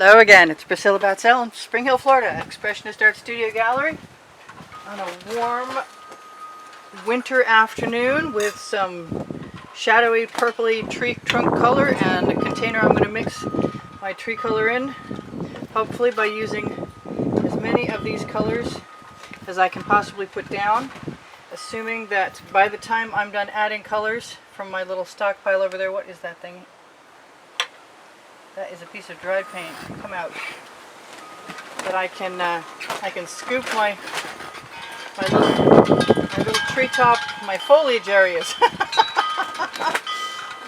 Hello again, it's Priscilla Batzell in Spring Hill, Florida, Expressionist Art Studio Gallery on a warm winter afternoon with some shadowy purpley tree trunk color and a container I'm going to mix my tree color in, hopefully by using as many of these colors as I can possibly put down, assuming that by the time I'm done adding colors from my little stockpile over there. What is that thing? That is a piece of dried paint. Come out. That I can scoop my little treetop, my foliage areas.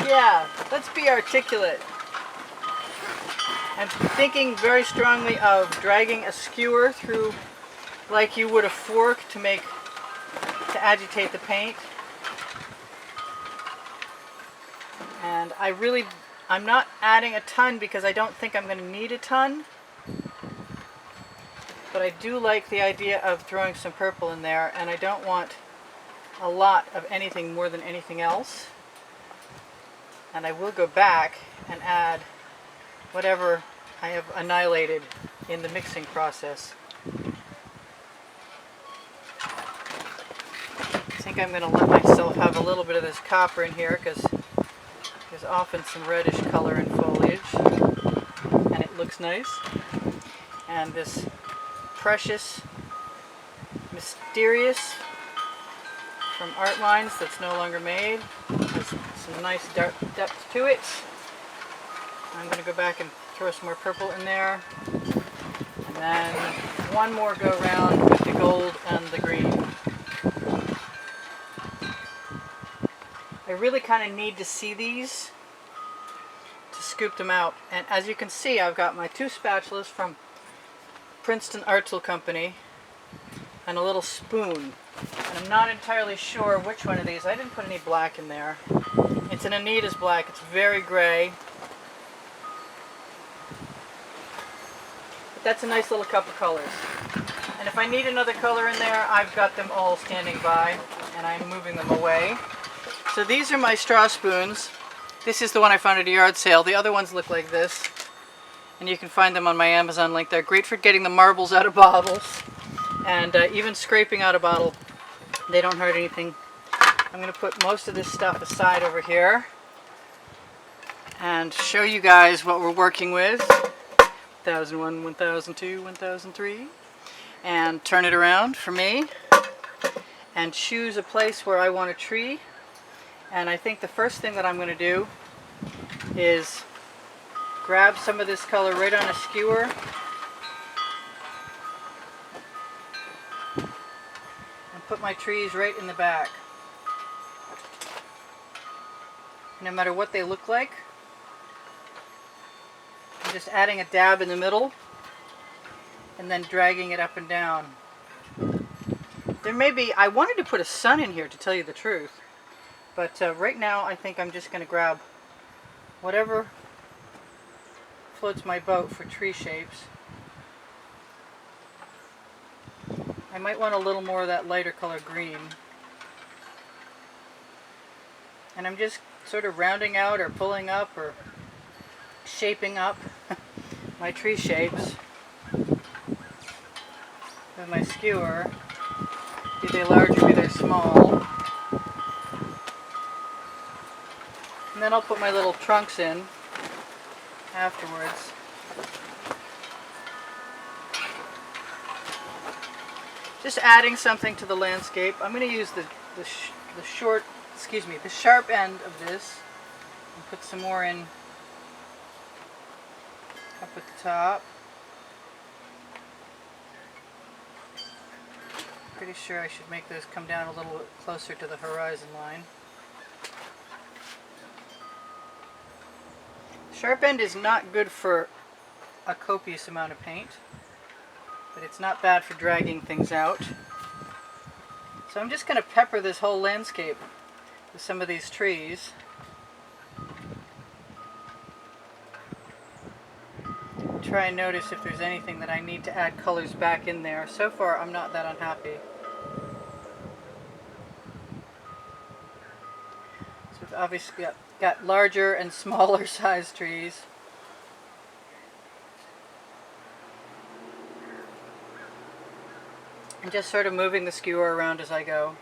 Yeah, let's be articulate. I'm thinking very strongly of dragging a skewer through, like you would a fork, to agitate the paint. And I'm not adding a ton because I don't think I'm going to need a ton. But I do like the idea of throwing some purple in there, and I don't want a lot of anything more than anything else. And I will go back and add whatever I have annihilated in the mixing process. I think I'm going to let myself have a little bit of this copper in here because there's often some reddish color in foliage, and it looks nice. And this precious, mysterious from Art Lines that's no longer made has some nice depth to it. I'm going to go back and throw some more purple in there, and then one more go round with the gold and the green. I really kind of need to see these to scoop them out. And as you can see, I've got my two spatulas from Princeton Art Tool Company and a little spoon. And I'm not entirely sure which one of these. I didn't put any black in there. It's an Anita's black. It's very gray. But that's a nice little cup of colors. And if I need another color in there, I've got them all standing by, and I'm moving them away. So these are my straw spoons. This is the one I found at a yard sale. The other ones look like this. And you can find them on my Amazon link. They're great for getting the marbles out of bottles. And even scraping out a bottle, they don't hurt anything. I'm going to put most of this stuff aside over here and show you guys what we're working with. 1001, 1002, 1003. And turn it around for me. And choose a place where I want a tree. And I think the first thing that I'm going to do is grab some of this color right on a skewer and put my trees right in the back. No matter what they look like, I'm just adding a dab in the middle and then dragging it up and down. There may be, I wanted to put a sun in here, to tell you the truth. But right now I think I'm just going to grab whatever floats my boat for tree shapes. I might want a little more of that lighter color green. And I'm just sort of rounding out or pulling up or shaping up my tree shapes with my skewer. Be they large or be they small. And then I'll put my little trunks in afterwards. Just adding something to the landscape. I'm going to use the sharp end of this and put some more in up at the top. Pretty sure I should make those come down a little bit closer to the horizon line. Sharp end is not good for a copious amount of paint, but it's not bad for dragging things out. So I'm just going to pepper this whole landscape with some of these trees. Try and notice if there's anything that I need to add colors back in there. So far I'm not that unhappy. So we've obviously got larger and smaller size trees. And just sort of moving the skewer around as I go.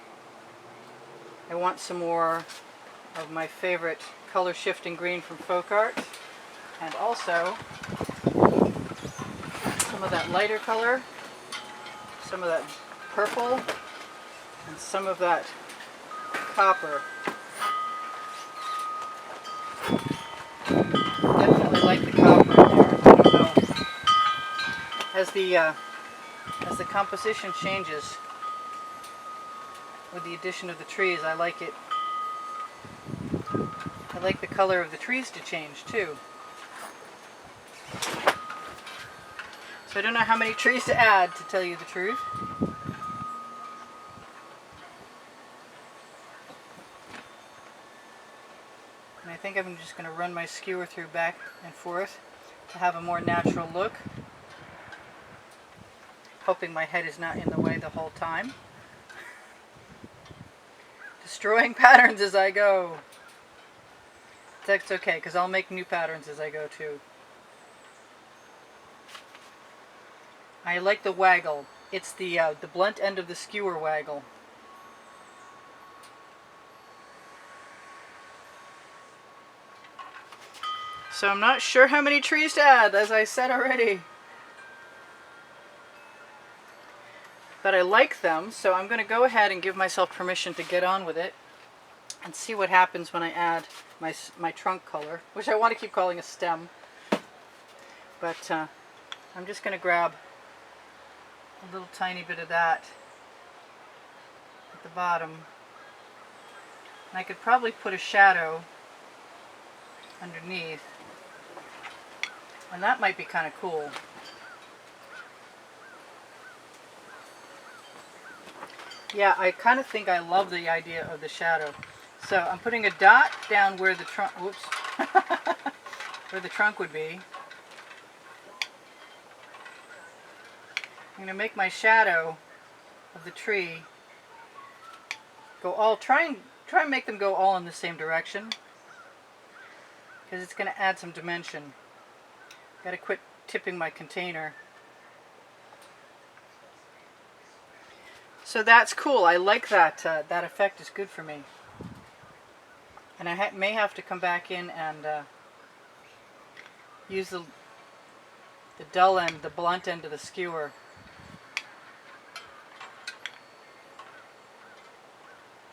I want some more of my favorite color shifting green from Folk Art, and also some of that lighter color, some of that purple, and some of that copper. Definitely like the copper in there. I don't know. As the composition changes with the addition of the trees, I like it. I like the color of the trees to change too. So I don't know how many trees to add, to tell you the truth. And I think I'm just going to run my skewer through back and forth to have a more natural look. Hoping my head is not in the way the whole time. Destroying patterns as I go. That's okay, because I'll make new patterns as I go too. I like the waggle. It's the blunt end of the skewer waggle. So I'm not sure how many trees to add, as I said already. But I like them, so I'm going to go ahead and give myself permission to get on with it and see what happens when I add my trunk color, which I want to keep calling a stem. But I'm just going to grab a little tiny bit of that at the bottom. And I could probably put a shadow underneath, and that might be kind of cool. Yeah, I kind of think I love the idea of the shadow. So I'm putting a dot down where the trunk, whoops, where the trunk would be. I'm going to make my shadow of the tree go all, try and make them go all in the same direction, because it's going to add some dimension. Got to quit tipping my container. So that's cool. I like that. That effect is good for me. And I may have to come back in and use the dull end, the blunt end of the skewer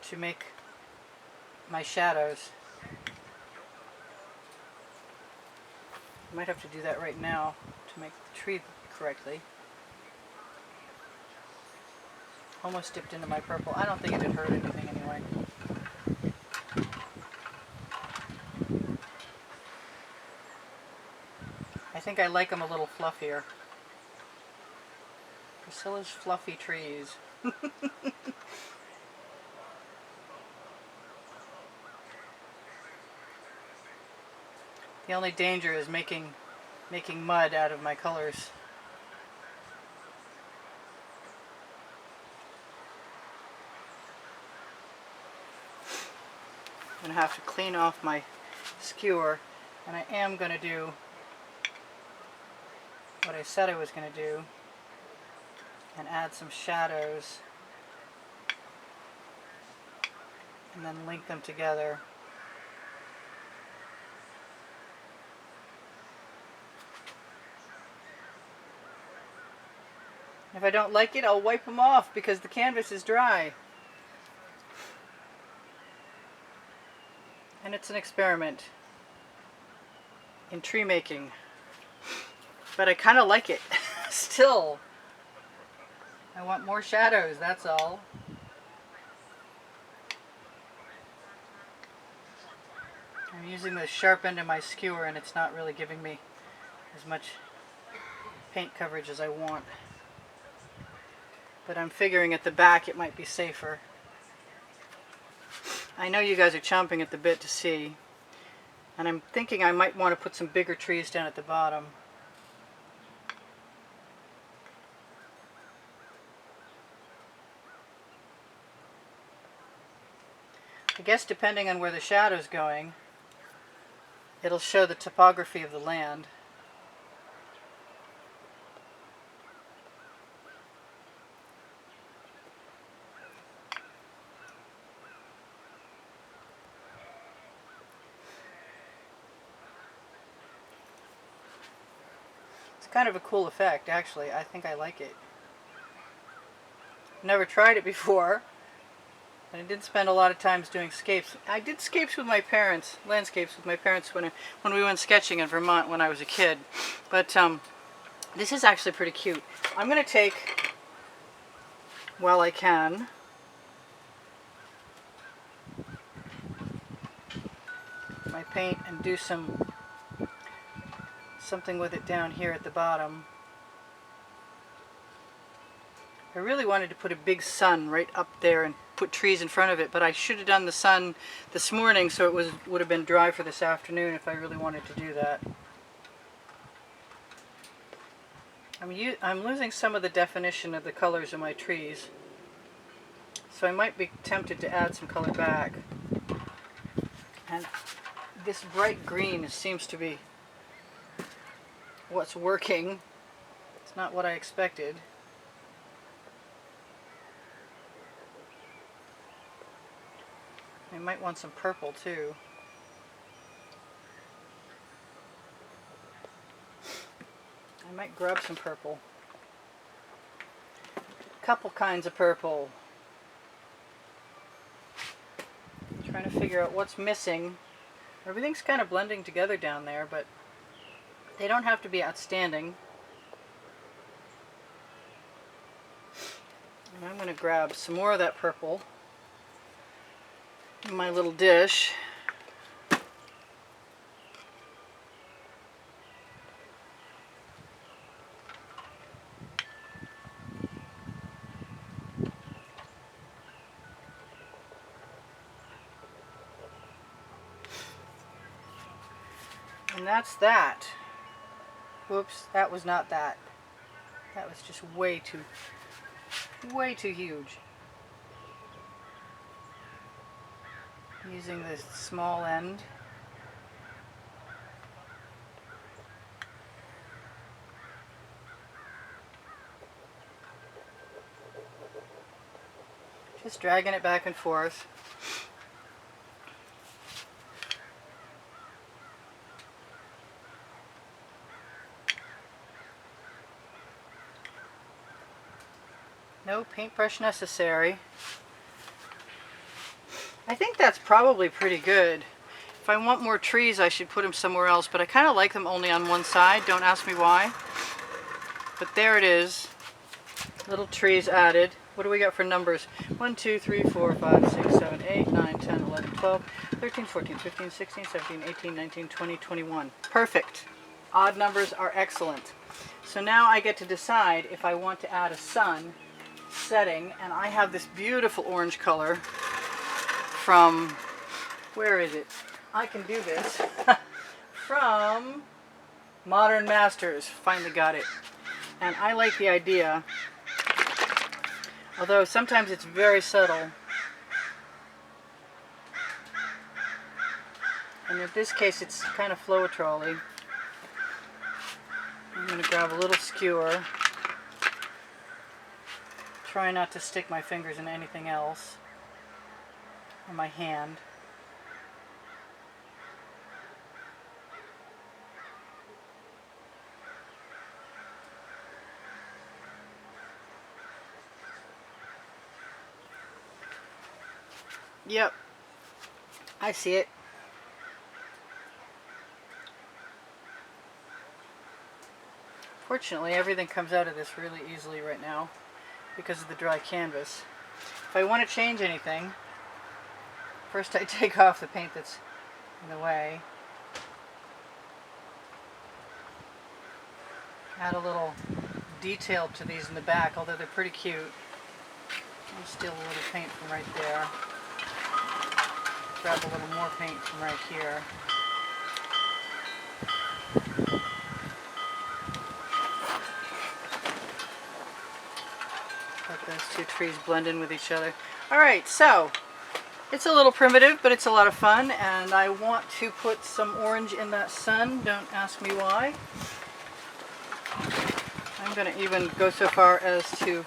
to make my shadows. I might have to do that right now to make the tree correctly. Almost dipped into my purple. I don't think it would hurt anything anyway. I think I like them a little fluffier. Priscilla's fluffy trees. The only danger is making mud out of my colors. I'm going to have to clean off my skewer, and I am going to do what I said I was going to do and add some shadows and then link them together. If I don't like it, I'll wipe them off because the canvas is dry. And it's an experiment in tree making. But I kind of like it still. I want more shadows, that's all. I'm using the sharp end of my skewer and it's not really giving me as much paint coverage as I want. But I'm figuring at the back it might be safer. I know you guys are chomping at the bit to see, and I'm thinking I might want to put some bigger trees down at the bottom. I guess depending on where the shadow's going, it'll show the topography of the land. kind of a cool effect, actually. I think I like it. Never tried it before, and I did spend a lot of times doing scapes. I did scapes with my parents, landscapes with my parents when we went sketching in Vermont when I was a kid. But this is actually pretty cute. I'm going to take, while I can, my paint and do something with it down here at the bottom. I really wanted to put a big sun right up there and put trees in front of it, but I should have done the sun this morning so it would have been dry for this afternoon if I really wanted to do that. I'm losing some of the definition of the colors of my trees, so I might be tempted to add some color back. And this bright green seems to be what's working. It's not what I expected. I might want some purple too. I might grab some purple. A couple kinds of purple. I'm trying to figure out what's missing. Everything's kind of blending together down there, but they don't have to be outstanding. And I'm going to grab some more of that purple in my little dish. And that's that. Whoops, that was not that. That was just way too huge. Using this small end. Just dragging it back and forth. No paintbrush necessary. I think that's probably pretty good. If I want more trees, I should put them somewhere else, but I kind of like them only on one side. Don't ask me why. But there it is. Little trees added. What do we got for numbers? 1, 2, 3, 4, 5, 6, 7, 8, 9, 10, 11, 12, 13, 14, 15, 16, 17, 18, 19, 20, 21. Perfect. Odd numbers are excellent. So now I get to decide if I want to add a sun setting, and I have this beautiful orange color from, where is it? I can do this. From Modern Masters. Finally got it. And I like the idea, although sometimes it's very subtle. And in this case it's kind of Floetrol-y. I'm going to grab a little skewer. Try not to stick my fingers in anything else, or my hand. Yep, I see it. Fortunately, everything comes out of this really easily right now because of the dry canvas. If I want to change anything, first I take off the paint that's in the way. Add a little detail to these in the back, although they're pretty cute. I'll steal a little paint from right there. Grab a little more paint from right here. Let those two trees blend in with each other. Alright, so it's a little primitive, but it's a lot of fun, and I want to put some orange in that sun. Don't ask me why. I'm going to even go so far as to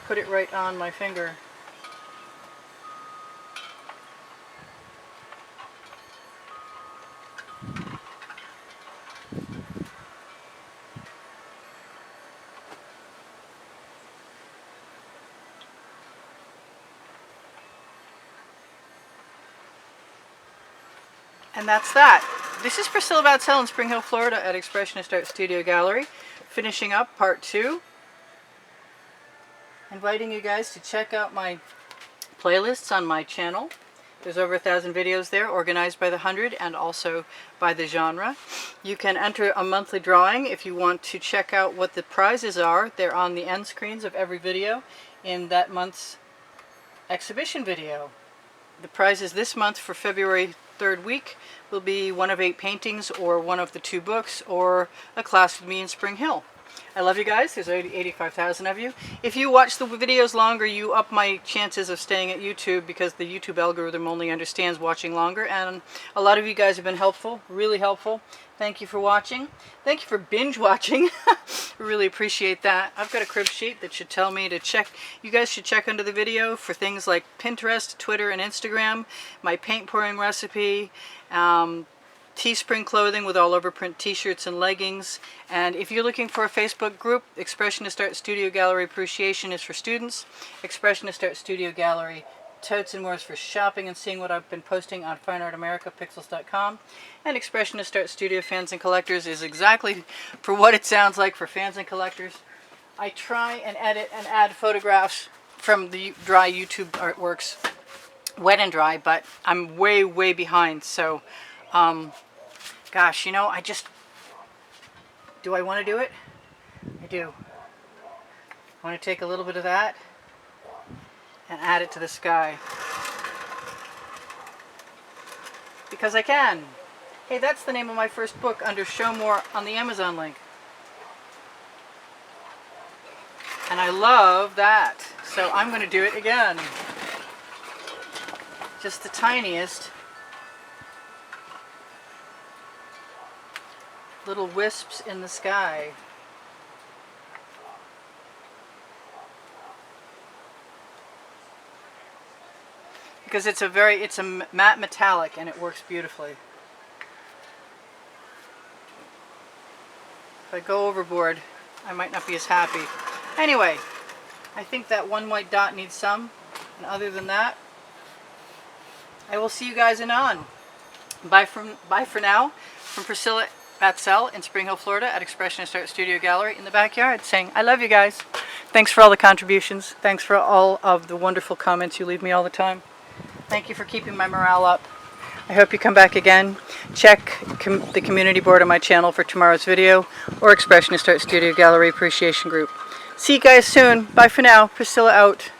put it right on my finger. And that's that. This is Priscilla Batzell in Spring Hill, Florida at Expressionist Art Studio Gallery, finishing up part 2. Inviting you guys to check out my playlists on my channel. There's over 1,000 videos there, organized by the 100 and also by the genre. You can enter a monthly drawing if you want to check out what the prizes are. They're on the end screens of every video in that month's exhibition video. The prizes this month for February 3rd week will be one of 8 paintings or one of the 2 books or a class with me in Spring Hill. I love you guys. There's 85,000 of you. If you watch the videos longer, you up my chances of staying at YouTube because the YouTube algorithm only understands watching longer. And a lot of you guys have been helpful, really helpful. Thank you for watching. Thank you for binge watching. Really appreciate that. I've got a crib sheet that should tell me to check. You guys should check under the video for things like Pinterest, Twitter, and Instagram, my paint pouring recipe, Teespring clothing with all over print t-shirts and leggings. And if you're looking for a Facebook group, Expressionist Art Studio Gallery Appreciation is for students. Expressionist Art Studio Gallery Totes and More is for shopping and seeing what I've been posting on fineartamericapixels.com. And Expressionist Art Studio Fans and Collectors is exactly for what it sounds like, for fans and collectors. I try and edit and add photographs from the dry YouTube artworks, wet and dry, but I'm way, way behind. So gosh, you know, do I want to do it? I do. I want to take a little bit of that and add it to the sky. Because I can. Hey, that's the name of my first book under Show More on the Amazon link. And I love that. So I'm going to do it again. Just the tiniest little wisps in the sky. Because it's a matte metallic and it works beautifully. If I go overboard, I might not be as happy. Anyway, I think that one white dot needs some. And other than that, I will see you guys anon. Bye for now. From Priscilla Batzell in Spring Hill, Florida at Expressionist Art Studio Gallery in the backyard, saying I love you guys. Thanks for all the contributions. Thanks for all of the wonderful comments you leave me all the time. Thank you for keeping my morale up. I hope you come back again. Check the community board on my channel for tomorrow's video or Expressionist Art Studio Gallery Appreciation Group. See you guys soon. Bye for now. Priscilla out.